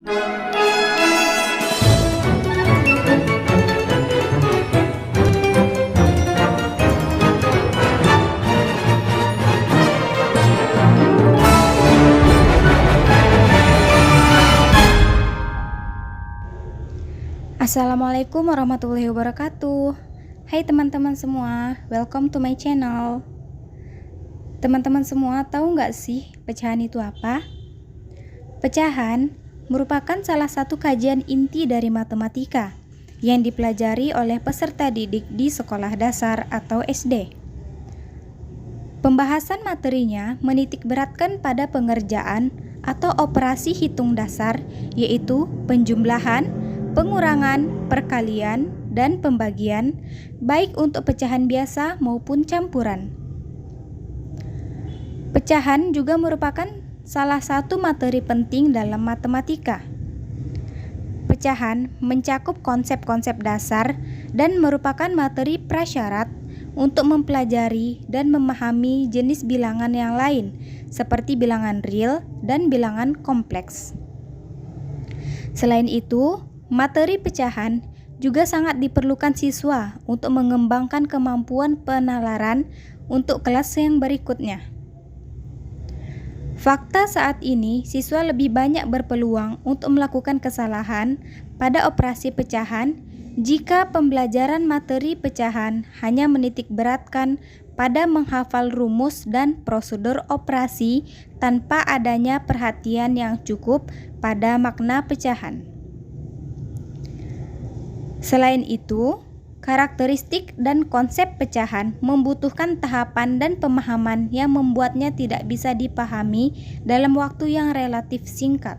Assalamualaikum warahmatullahi wabarakatuh. Hai teman-teman semua, welcome to my channel. Teman-teman semua tahu nggak sih pecahan itu apa? Pecahan merupakan salah satu kajian inti dari matematika yang dipelajari oleh peserta didik di sekolah dasar atau SD. Pembahasan materinya menitik beratkan pada pengerjaan atau operasi hitung dasar, yaitu penjumlahan, pengurangan, perkalian, dan pembagian, baik untuk pecahan biasa maupun campuran. Pecahan juga merupakan salah satu materi penting dalam matematika. Pecahan mencakup konsep-konsep dasar dan merupakan materi prasyarat untuk mempelajari dan memahami jenis bilangan yang lain, seperti bilangan real dan bilangan kompleks. Selain itu, materi pecahan juga sangat diperlukan siswa untuk mengembangkan kemampuan penalaran untuk kelas yang berikutnya. Fakta saat ini, siswa lebih banyak berpeluang untuk melakukan kesalahan pada operasi pecahan jika pembelajaran materi pecahan hanya menitik beratkan pada menghafal rumus dan prosedur operasi tanpa adanya perhatian yang cukup pada makna pecahan. Selain itu, karakteristik dan konsep pecahan membutuhkan tahapan dan pemahaman yang membuatnya tidak bisa dipahami dalam waktu yang relatif singkat.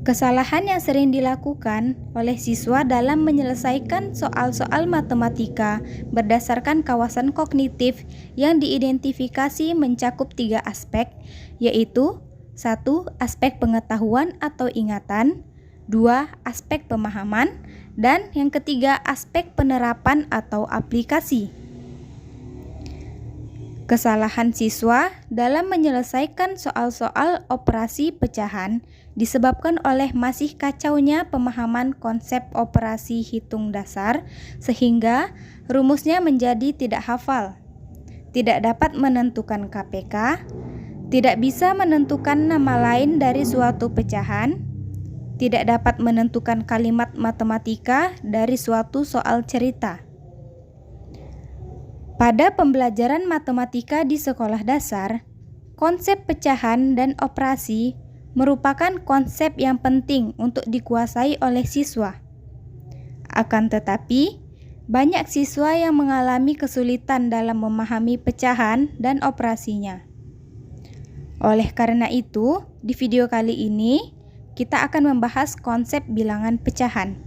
Kesalahan yang sering dilakukan oleh siswa dalam menyelesaikan soal-soal matematika berdasarkan kawasan kognitif yang diidentifikasi mencakup 3 aspek, yaitu 1. Aspek pengetahuan atau ingatan, 2. Aspek pemahaman, dan yang ketiga aspek penerapan atau aplikasi. Kesalahan siswa dalam menyelesaikan soal-soal operasi pecahan disebabkan oleh masih kacaunya pemahaman konsep operasi hitung dasar sehingga rumusnya menjadi tidak hafal, tidak dapat menentukan KPK, tidak bisa menentukan nama lain dari suatu pecahan, tidak dapat menentukan kalimat matematika dari suatu soal cerita. Pada pembelajaran matematika di sekolah dasar, konsep pecahan dan operasi merupakan konsep yang penting untuk dikuasai oleh siswa. Akan tetapi, banyak siswa yang mengalami kesulitan dalam memahami pecahan dan operasinya. Oleh karena itu, di video kali ini, kita akan membahas konsep bilangan pecahan.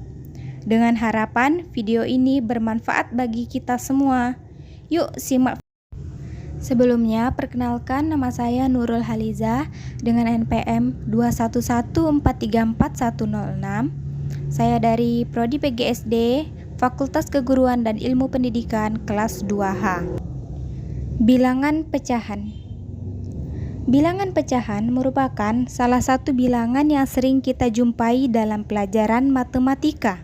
Dengan harapan video ini bermanfaat bagi kita semua. Yuk simak. Sebelumnya, perkenalkan nama saya Nurul Haliza dengan NPM 2114344106. Saya dari Prodi PGSD, Fakultas Keguruan dan Ilmu Pendidikan kelas 2H. Bilangan pecahan. Bilangan pecahan merupakan salah satu bilangan yang sering kita jumpai dalam pelajaran matematika.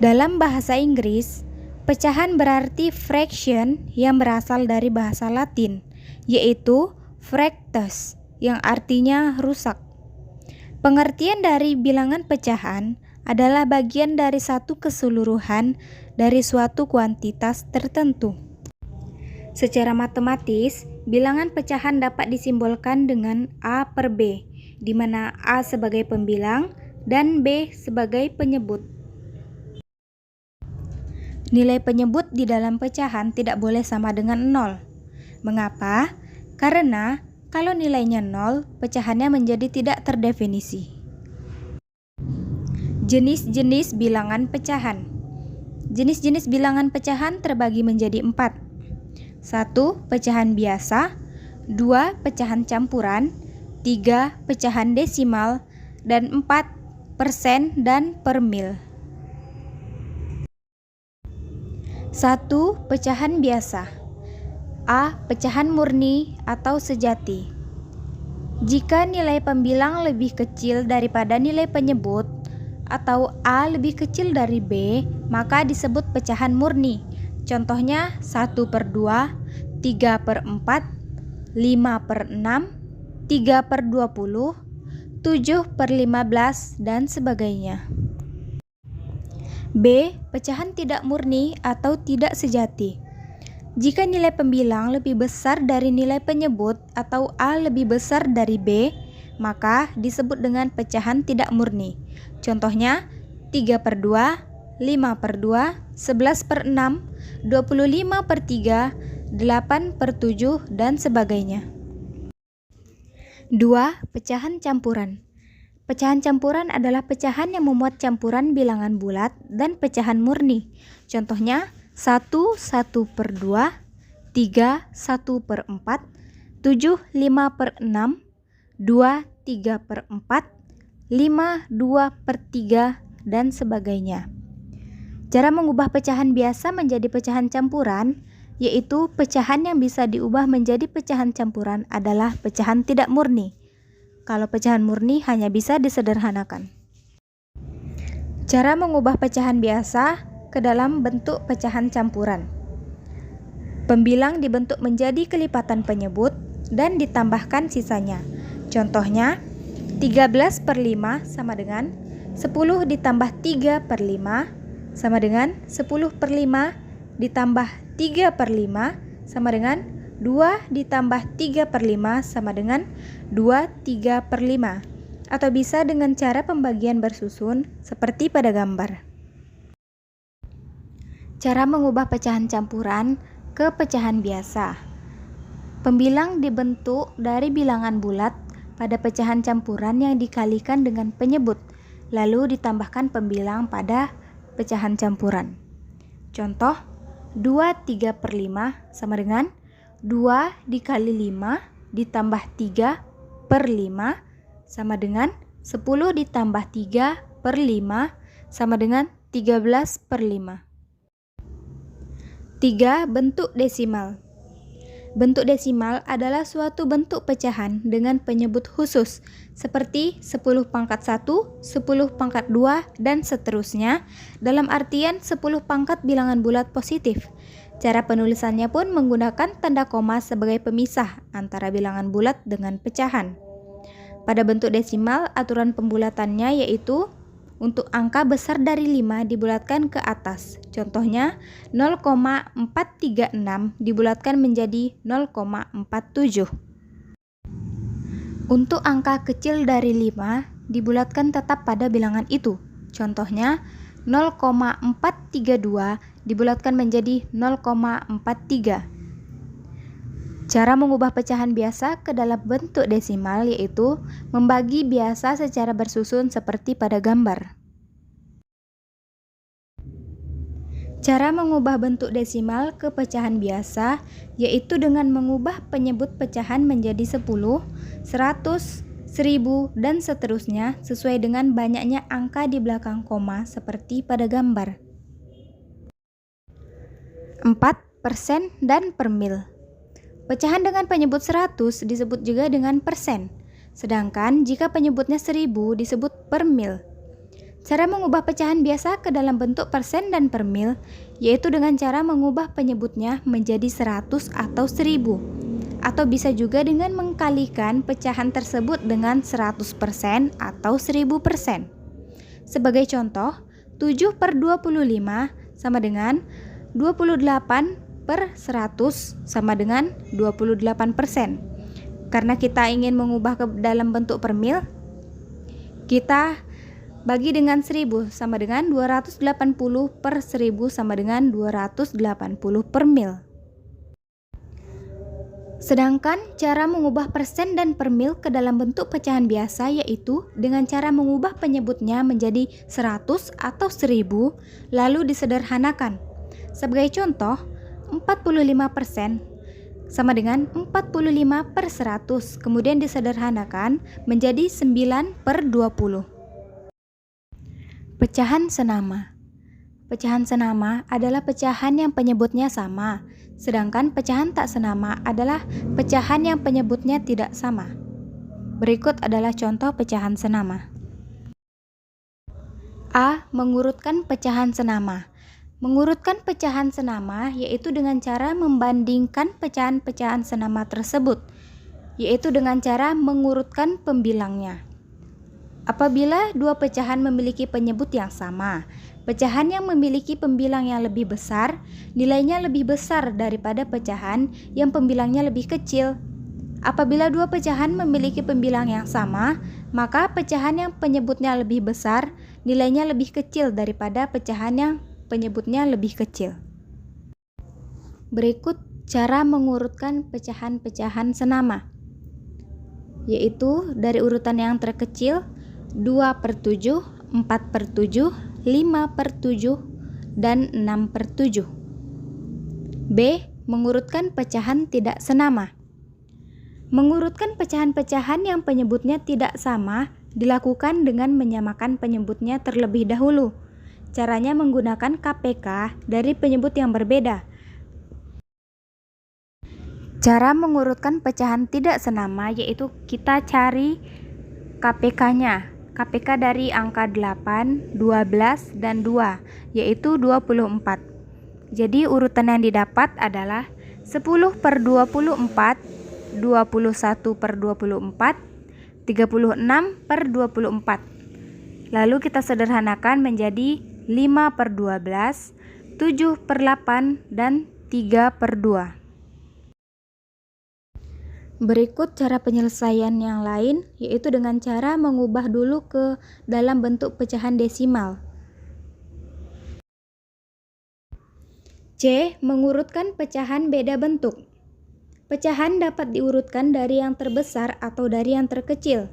Dalam bahasa Inggris, pecahan berarti fraction yang berasal dari bahasa Latin, yaitu fractus, yang artinya rusak. Pengertian dari bilangan pecahan adalah bagian dari satu keseluruhan dari suatu kuantitas tertentu. Secara matematis, bilangan pecahan dapat disimbolkan dengan A per B, di mana A sebagai pembilang dan B sebagai penyebut. Nilai penyebut di dalam pecahan tidak boleh sama dengan 0. Mengapa? Karena kalau nilainya 0, pecahannya menjadi tidak terdefinisi. Jenis-jenis bilangan pecahan. Jenis-jenis bilangan pecahan terbagi menjadi 4. 1. Pecahan biasa, 2. Pecahan campuran, 3. Pecahan desimal, dan 4. Persen dan per mil. 1. Pecahan biasa. A. Pecahan murni atau sejati. Jika nilai pembilang lebih kecil daripada nilai penyebut atau A lebih kecil dari B, maka disebut pecahan murni. Contohnya 1/2, 3/4, 5/6, 3/20, 7/15, dan sebagainya. B. Pecahan tidak murni atau tidak sejati. Jika nilai pembilang lebih besar dari nilai penyebut atau A lebih besar dari B, maka disebut dengan pecahan tidak murni. Contohnya 3/2, 5/2, 11/6, 25/3, 8/7, dan sebagainya. 2. Pecahan campuran. Pecahan campuran adalah pecahan yang memuat campuran bilangan bulat dan pecahan murni. Contohnya 1/2, 3/1/4, 7/5/6, 2/3/4, 5/2/3, dan sebagainya. Cara mengubah pecahan biasa menjadi pecahan campuran, yaitu pecahan yang bisa diubah menjadi pecahan campuran adalah pecahan tidak murni. Kalau pecahan murni hanya bisa disederhanakan. Cara mengubah pecahan biasa ke dalam bentuk pecahan campuran. Pembilang dibentuk menjadi kelipatan penyebut dan ditambahkan sisanya. Contohnya 13/5 sama dengan 10 ditambah 3/5 sama dengan 10/5 ditambah 3/5 sama dengan 2 ditambah 3/5 sama dengan 2/3/5, atau bisa dengan cara pembagian bersusun seperti pada gambar. Cara mengubah pecahan campuran ke pecahan biasa. Pembilang dibentuk dari bilangan bulat pada pecahan campuran yang dikalikan dengan penyebut, lalu ditambahkan pembilang pada pecahan campuran. Contoh 2/3/5 sama dengan 2 dikali 5 ditambah 3/5 sama dengan 10 ditambah 3/5 sama dengan 13/5. 3. Bentuk desimal. Bentuk desimal adalah suatu bentuk pecahan dengan penyebut khusus seperti 10⁻1, 10⁻2, dan seterusnya, dalam artian 10 pangkat bilangan bulat positif. Cara penulisannya pun menggunakan tanda koma sebagai pemisah antara bilangan bulat dengan pecahan. Pada bentuk desimal, aturan pembulatannya yaitu untuk angka besar dari 5 dibulatkan ke atas. Contohnya 0,436 dibulatkan menjadi 0,47. Untuk angka kecil dari 5 dibulatkan tetap pada bilangan itu. Contohnya 0,432 dibulatkan menjadi 0,43. Cara mengubah pecahan biasa ke dalam bentuk desimal yaitu membagi biasa secara bersusun seperti pada gambar. Cara mengubah bentuk desimal ke pecahan biasa yaitu dengan mengubah penyebut pecahan menjadi 10, 100, 1000, dan seterusnya sesuai dengan banyaknya angka di belakang koma seperti pada gambar. 4. Persen dan permil. Pecahan dengan penyebut 100 disebut juga dengan persen, sedangkan jika penyebutnya 1000 disebut permil. Cara mengubah pecahan biasa ke dalam bentuk persen dan permil yaitu dengan cara mengubah penyebutnya menjadi 100 atau 1000, atau bisa juga dengan mengkalikan pecahan tersebut dengan 100% atau 1000%. Sebagai contoh, 7/25 sama dengan 28/100 sama dengan 28%. Karena kita ingin mengubah ke dalam bentuk permil, kita bagi dengan 1000 sama dengan 280/1000 sama dengan 280 permil. Sedangkan cara mengubah persen dan permil ke dalam bentuk pecahan biasa yaitu dengan cara mengubah penyebutnya menjadi 100 atau 1000 lalu disederhanakan. Sebagai contoh, 45% sama dengan 45/100, kemudian disederhanakan menjadi 9/20. Pecahan senama. Pecahan senama adalah pecahan yang penyebutnya sama, sedangkan pecahan tak senama adalah pecahan yang penyebutnya tidak sama. Berikut adalah contoh pecahan senama. A. Mengurutkan pecahan senama. Mengurutkan pecahan senama yaitu dengan cara membandingkan pecahan-pecahan senama tersebut, yaitu dengan cara mengurutkan pembilangnya. Apabila dua pecahan memiliki penyebut yang sama, pecahan yang memiliki pembilang yang lebih besar, nilainya lebih besar daripada pecahan yang pembilangnya lebih kecil. Apabila dua pecahan memiliki pembilang yang sama, maka pecahan yang penyebutnya lebih besar, nilainya lebih kecil daripada pecahan yang penyebutnya lebih kecil. Berikut cara mengurutkan pecahan-pecahan senama, yaitu dari urutan yang terkecil 2/7, 4/7, 5/7, dan 6/7. B. Mengurutkan pecahan tidak senama. Mengurutkan pecahan-pecahan yang penyebutnya tidak sama dilakukan dengan menyamakan penyebutnya terlebih dahulu. Caranya menggunakan KPK dari penyebut yang berbeda. Cara mengurutkan pecahan tidak senama yaitu kita cari KPK-nya. KPK dari angka 8, 12, dan 2, yaitu 24. Jadi urutan yang didapat adalah 10/24, 21/24, 36/24. Lalu kita sederhanakan menjadi 5/12, 7/8, dan 3/2. Berikut cara penyelesaian yang lain, yaitu dengan cara mengubah dulu ke dalam bentuk pecahan desimal. C. Mengurutkan pecahan beda bentuk. Pecahan dapat diurutkan dari yang terbesar atau dari yang terkecil.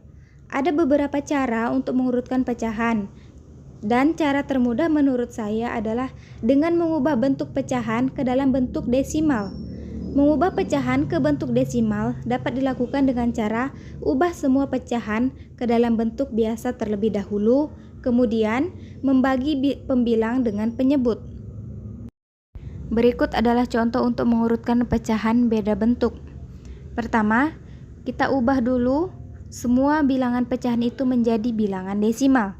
Ada beberapa cara untuk mengurutkan pecahan, dan cara termudah menurut saya adalah dengan mengubah bentuk pecahan ke dalam bentuk desimal. Mengubah pecahan ke bentuk desimal dapat dilakukan dengan cara ubah semua pecahan ke dalam bentuk biasa terlebih dahulu, kemudian membagi pembilang dengan penyebut. Berikut adalah contoh untuk mengurutkan pecahan beda bentuk. Pertama, kita ubah dulu semua bilangan pecahan itu menjadi bilangan desimal.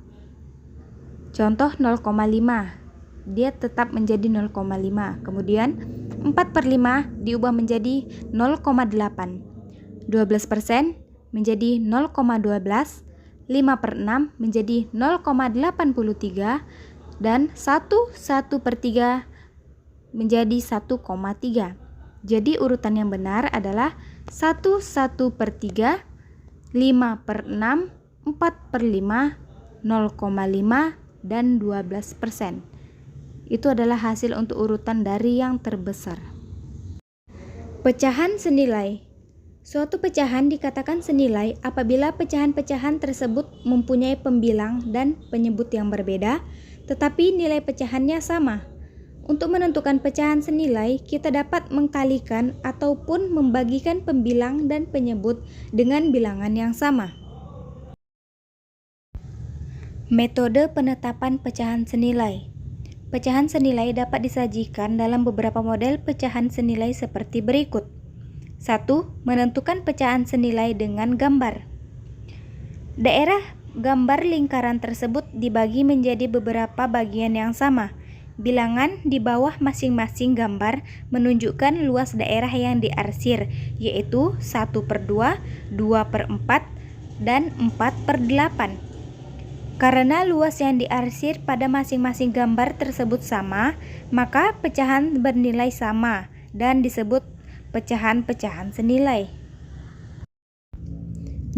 Contoh 0,5, dia tetap menjadi 0,5. Kemudian 4/5 diubah menjadi 0,8. 12% menjadi 0,12, 5/6 menjadi 0,83, dan 1/3 menjadi 1,3. Jadi urutan yang benar adalah 1/3, 5/6, 4/5, 0,5, dan 12%. Itu adalah hasil untuk urutan dari yang terbesar. Pecahan senilai. Suatu pecahan dikatakan senilai apabila pecahan-pecahan tersebut mempunyai pembilang dan penyebut yang berbeda, tetapi nilai pecahannya sama. Untuk menentukan pecahan senilai, kita dapat mengkalikan ataupun membagikan pembilang dan penyebut dengan bilangan yang sama. Metode penetapan pecahan senilai. Pecahan senilai dapat disajikan dalam beberapa model pecahan senilai seperti berikut. 1. Menentukan pecahan senilai dengan gambar. Daerah gambar lingkaran tersebut dibagi menjadi beberapa bagian yang sama. Bilangan di bawah masing-masing gambar menunjukkan luas daerah yang diarsir, yaitu 1/2, 2/4, dan 4/8. Karena luas yang diarsir pada masing-masing gambar tersebut sama, maka pecahan bernilai sama dan disebut pecahan-pecahan senilai.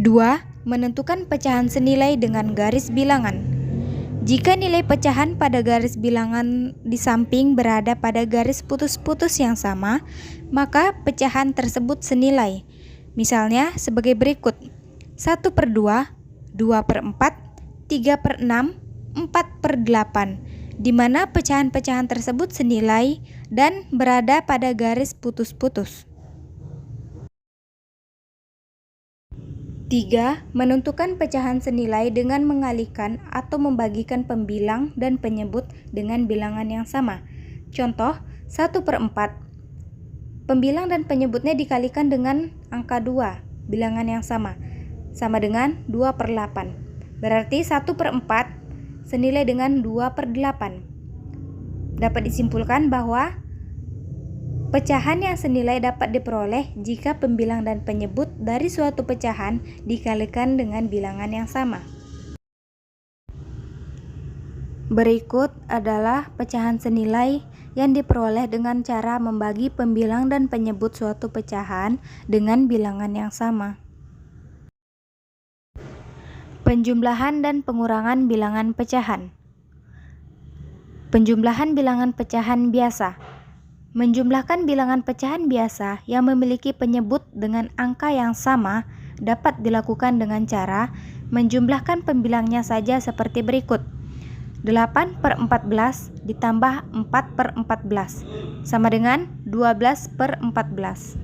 2. Menentukan pecahan senilai dengan garis bilangan. Jika nilai pecahan pada garis bilangan di samping berada pada garis putus-putus yang sama, maka pecahan tersebut senilai. Misalnya sebagai berikut: 1/2, 2/4, 3/6, 4/8, di mana pecahan-pecahan tersebut senilai dan berada pada garis putus-putus. 3. Menentukan pecahan senilai dengan mengalihkan atau membagikan pembilang dan penyebut dengan bilangan yang sama. Contoh, 1/4. Pembilang dan penyebutnya dikalikan dengan angka 2, bilangan yang sama. sama dengan 2/8. Berarti 1/4 senilai dengan 2/8. Dapat disimpulkan bahwa pecahan yang senilai dapat diperoleh jika pembilang dan penyebut dari suatu pecahan dikalikan dengan bilangan yang sama. Berikut adalah pecahan senilai yang diperoleh dengan cara membagi pembilang dan penyebut suatu pecahan dengan bilangan yang sama. Penjumlahan dan pengurangan bilangan pecahan. Penjumlahan bilangan pecahan biasa. Menjumlahkan bilangan pecahan biasa yang memiliki penyebut dengan angka yang sama dapat dilakukan dengan cara menjumlahkan pembilangnya saja seperti berikut. 8/14 ditambah 4/14 sama dengan 12/14.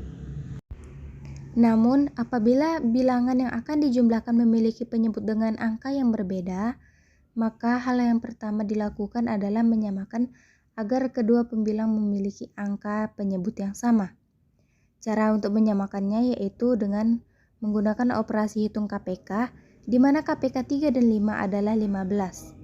Namun, apabila bilangan yang akan dijumlahkan memiliki penyebut dengan angka yang berbeda, maka hal yang pertama dilakukan adalah menyamakan agar kedua pembilang memiliki angka penyebut yang sama. Cara untuk menyamakannya yaitu dengan menggunakan operasi hitung KPK, di mana KPK 3 dan 5 adalah 15.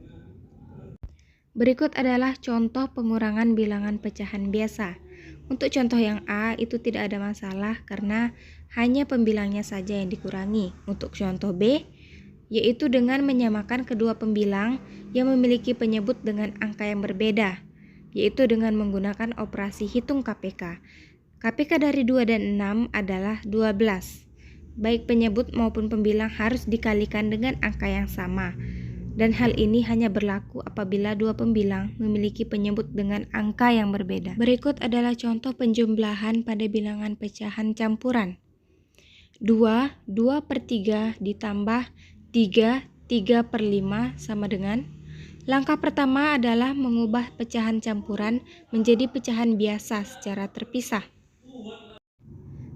Berikut adalah contoh pengurangan bilangan pecahan biasa. Untuk contoh yang A itu tidak ada masalah karena hanya pembilangnya saja yang dikurangi. Untuk contoh B, yaitu dengan menyamakan kedua pembilang yang memiliki penyebut dengan angka yang berbeda, yaitu dengan menggunakan operasi hitung KPK. KPK dari 2 dan 6 adalah 12. Baik penyebut maupun pembilang harus dikalikan dengan angka yang sama. Dan hal ini hanya berlaku apabila dua pembilang memiliki penyebut dengan angka yang berbeda. Berikut adalah contoh penjumlahan pada bilangan pecahan campuran. 2/3 ditambah 3/5 sama dengan. Langkah pertama adalah mengubah pecahan campuran menjadi pecahan biasa secara terpisah.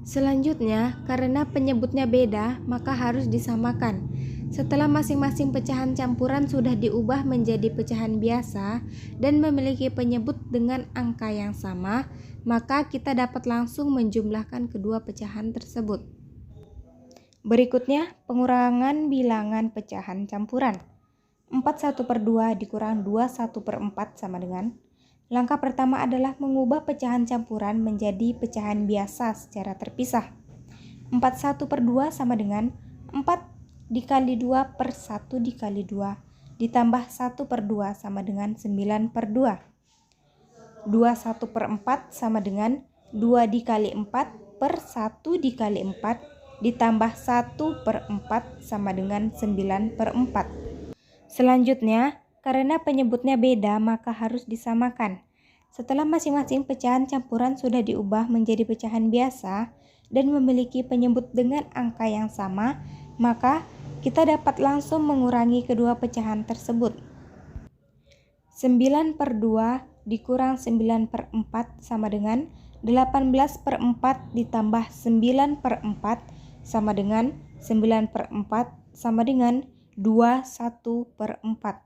Selanjutnya, karena penyebutnya beda, maka harus disamakan. Setelah masing-masing pecahan campuran sudah diubah menjadi pecahan biasa dan memiliki penyebut dengan angka yang sama, maka kita dapat langsung menjumlahkan kedua pecahan tersebut. Berikutnya, pengurangan bilangan pecahan campuran. 4/1/2 dikurang 2/1/4 sama dengan. Langkah pertama adalah mengubah pecahan campuran menjadi pecahan biasa secara terpisah. 4/1/2 sama dengan 4 dikali 2 per 1 dikali 2 ditambah 1/2 sama dengan 9/2. 2/1/4 sama dengan 2 dikali 4 per 1 dikali 4 ditambah 1/4 sama dengan 9/4. Selanjutnya, karena penyebutnya beda maka harus disamakan. Setelah masing-masing pecahan campuran sudah diubah menjadi pecahan biasa dan memiliki penyebut dengan angka yang sama, maka kita dapat langsung mengurangi kedua pecahan tersebut. 9/2 dikurang 9/4 sama dengan 18/4 ditambah 9/4 sama dengan 9/4 sama dengan 21/4.